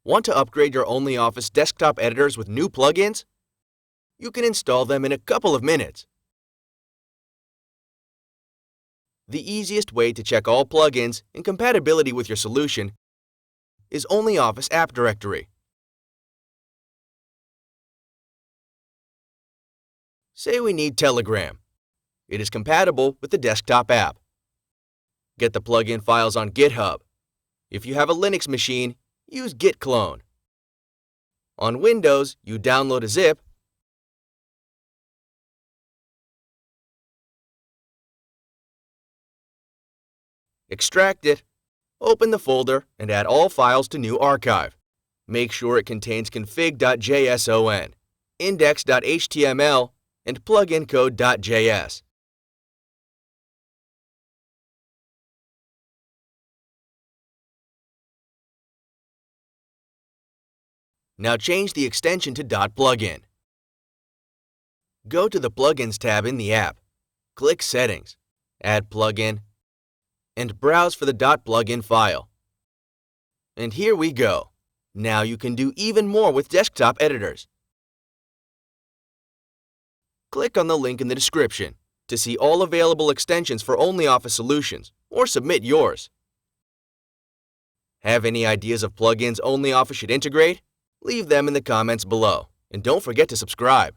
Want to upgrade your ONLYOFFICE desktop editors with new plugins? You can install them in a couple of minutes. The easiest way to check all plugins and compatibility with your solution is ONLYOFFICE App Directory. Say we need Telegram. It is compatible with the desktop app. Get the plugin files on GitHub. If you have a Linux machine, use Git clone. On Windows, you download a zip, extract it, open the folder, and add all files to new archive. Make sure it contains config.json, index.html, and plugincode.js. Now change the extension to .plugin. Go to the Plugins tab in the app, click Settings, Add Plugin, and browse for the .plugin file. And here we go. Now you can do even more with desktop editors. Click on the link in the description to see all available extensions for ONLYOFFICE solutions or submit yours. Have any ideas of plugins ONLYOFFICE should integrate? Leave them in the comments below, and don't forget to subscribe.